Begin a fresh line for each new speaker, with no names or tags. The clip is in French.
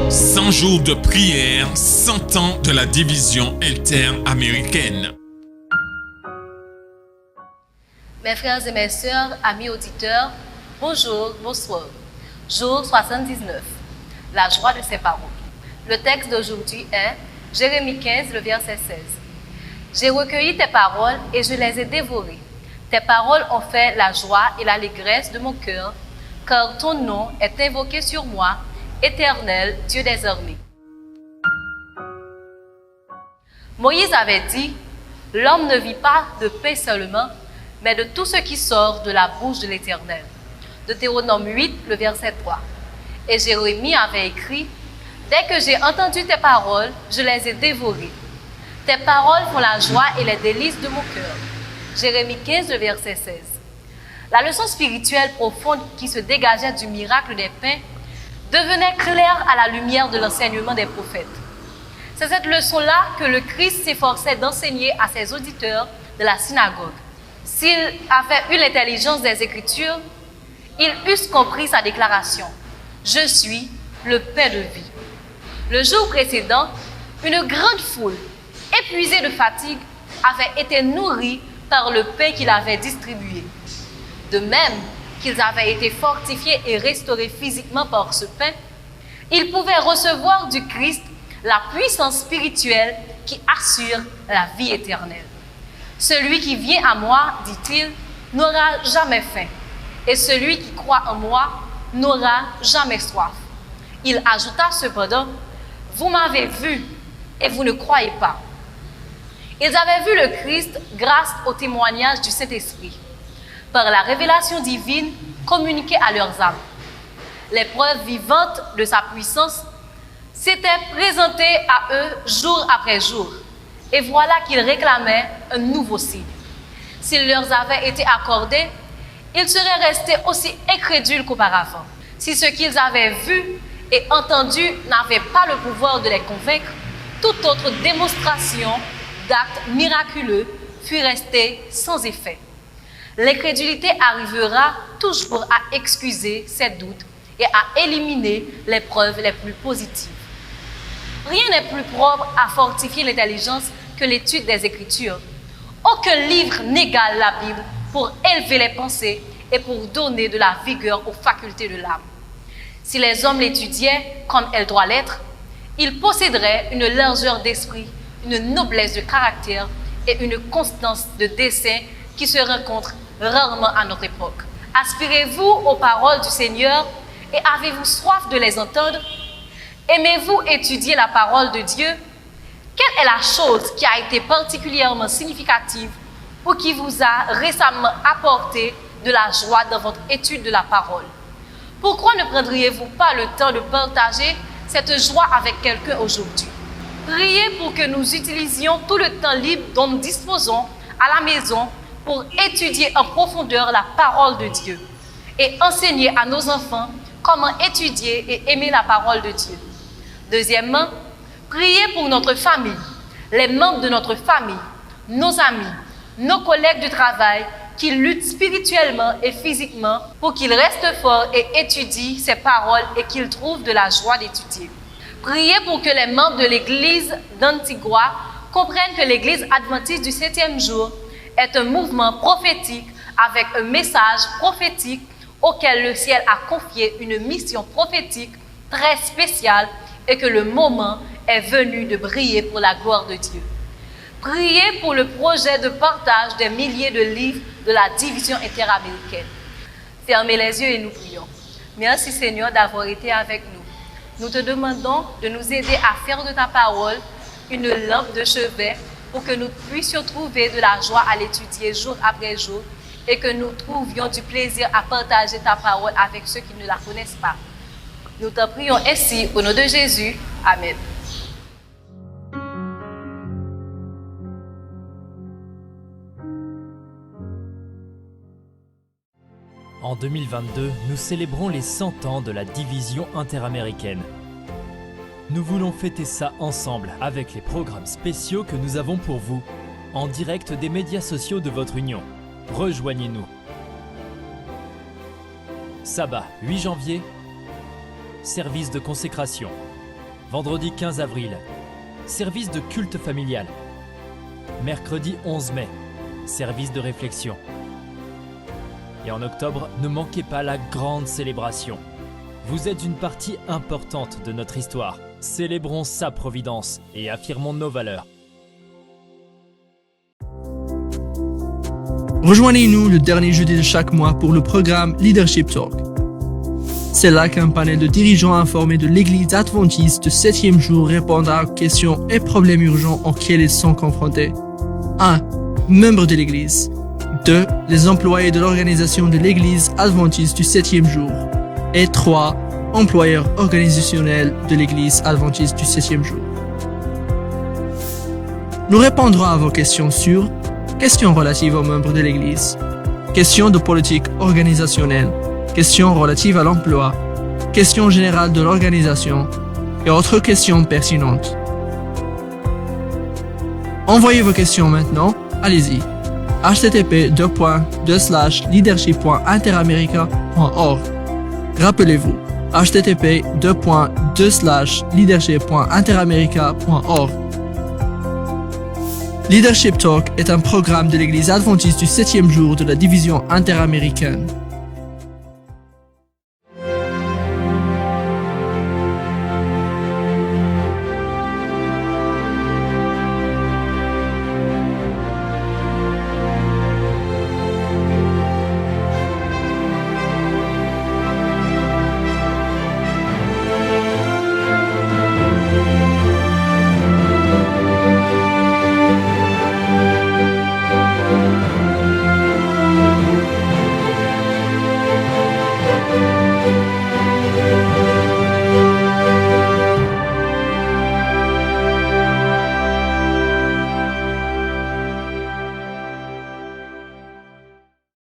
100 jours de prière, 100 ans de la division interaméricaine.
Mes frères et mes sœurs, amis auditeurs, bonjour, bonsoir. Jour 79. La joie de ses paroles. Le texte d'aujourd'hui est Jérémie 15, le verset 16. J'ai recueilli tes paroles et je les ai dévorées. Tes paroles ont fait la joie et l'allégresse de mon cœur, car ton nom est invoqué sur moi, Éternel, Dieu des armées. Moïse avait dit, l'homme ne vit pas de pain seulement, mais de tout ce qui sort de la bouche de l'Éternel. Deutéronome 8, le verset 3. Et Jérémie avait écrit, dès que j'ai entendu tes paroles, je les ai dévorées. Tes paroles font la joie et les délices de mon cœur. Jérémie 15, le verset 16. La leçon spirituelle profonde qui se dégageait du miracle des pains devenait claire à la lumière de l'enseignement des prophètes. C'est cette leçon-là que le Christ s'efforçait d'enseigner à ses auditeurs de la synagogue. S'ils avaient eu l'intelligence des Écritures, ils eussent compris sa déclaration « Je suis le pain de vie ». Le jour précédent, une grande foule, épuisée de fatigue, avait été nourrie par le pain qu'il avait distribué. De même qu'ils avaient été fortifiés et restaurés physiquement par ce pain, ils pouvaient recevoir du Christ la puissance spirituelle qui assure la vie éternelle. Celui qui vient à moi, dit-il, n'aura jamais faim, et celui qui croit en moi n'aura jamais soif. Il ajouta cependant, vous m'avez vu et vous ne croyez pas. Ils avaient vu le Christ grâce au témoignage du Saint-Esprit, par la révélation divine communiquée à leurs âmes. Les preuves vivantes de sa puissance s'étaient présentées à eux jour après jour, et voilà qu'ils réclamaient un nouveau signe. S'il leur avait été accordé, ils seraient restés aussi incrédules qu'auparavant. Si ce qu'ils avaient vu et entendu n'avait pas le pouvoir de les convaincre, toute autre démonstration d'actes miraculeux fut restée sans effet. L'incrédulité arrivera toujours à excuser ces doutes et à éliminer les preuves les plus positives. Rien n'est plus propre à fortifier l'intelligence que l'étude des Écritures. Aucun livre n'égale la Bible pour élever les pensées et pour donner de la vigueur aux facultés de l'âme. Si les hommes l'étudiaient comme elle doit l'être, ils posséderaient une largeur d'esprit, une noblesse de caractère et une constance de dessein qui se rencontrent rarement à notre époque. Aspirez-vous aux paroles du Seigneur et avez-vous soif de les entendre? Aimez-vous étudier la parole de Dieu? Quelle est la chose qui a été particulièrement significative ou qui vous a récemment apporté de la joie dans votre étude de la parole? Pourquoi ne prendriez-vous pas le temps de partager cette joie avec quelqu'un aujourd'hui? Priez pour que nous utilisions tout le temps libre dont nous disposons à la maison pour étudier en profondeur la parole de Dieu et enseigner à nos enfants comment étudier et aimer la parole de Dieu. Deuxièmement, priez pour notre famille, les membres de notre famille, nos amis, nos collègues de travail qui luttent spirituellement et physiquement pour qu'ils restent forts et étudient ces paroles et qu'ils trouvent de la joie d'étudier. Priez pour que les membres de l'église d'Antigua comprennent que l'église adventiste du 7e jour est un mouvement prophétique avec un message prophétique auquel le ciel a confié une mission prophétique très spéciale et que le moment est venu de briller pour la gloire de Dieu. Priez pour le projet de partage des milliers de livres de la division interaméricaine. Fermez les yeux et nous prions. Merci Seigneur d'avoir été avec nous. Nous te demandons de nous aider à faire de ta parole une lampe de chevet pour que nous puissions trouver de la joie à l'étudier jour après jour et que nous trouvions du plaisir à partager ta parole avec ceux qui ne la connaissent pas. Nous t'en prions ainsi au nom de Jésus. Amen.
En 2022, nous célébrons les 100 ans de la division interaméricaine. Nous voulons fêter ça ensemble avec les programmes spéciaux que nous avons pour vous, en direct des médias sociaux de votre union. Rejoignez-nous. Sabbat 8 janvier, service de consécration. Vendredi 15 avril, service de culte familial. Mercredi 11 mai, service de réflexion. Et en octobre, ne manquez pas la grande célébration. Vous êtes une partie importante de notre histoire. Célébrons sa providence et affirmons nos valeurs.
Rejoignez-nous le dernier jeudi de chaque mois pour le programme Leadership Talk. C'est là qu'un panel de dirigeants informés de l'Église adventiste du 7e jour répondra aux questions et problèmes urgents auxquels ils sont confrontés. 1. Membres de l'Église. 2. Les employés de l'organisation de l'Église adventiste du 7e jour. Et 3. Employeurs organisationnels de l'Église adventiste du 7e jour. Nous répondrons à vos questions sur questions relatives aux membres de l'Église, questions de politique organisationnelle, questions relatives à l'emploi, questions générales de l'organisation et autres questions pertinentes. Envoyez vos questions maintenant, allez-y. http://leadership.interamerica.org. Rappelez-vous, http://leadership.interamerica.org. Leadership Talk est un programme de l'Église adventiste du 7e jour de la division interaméricaine.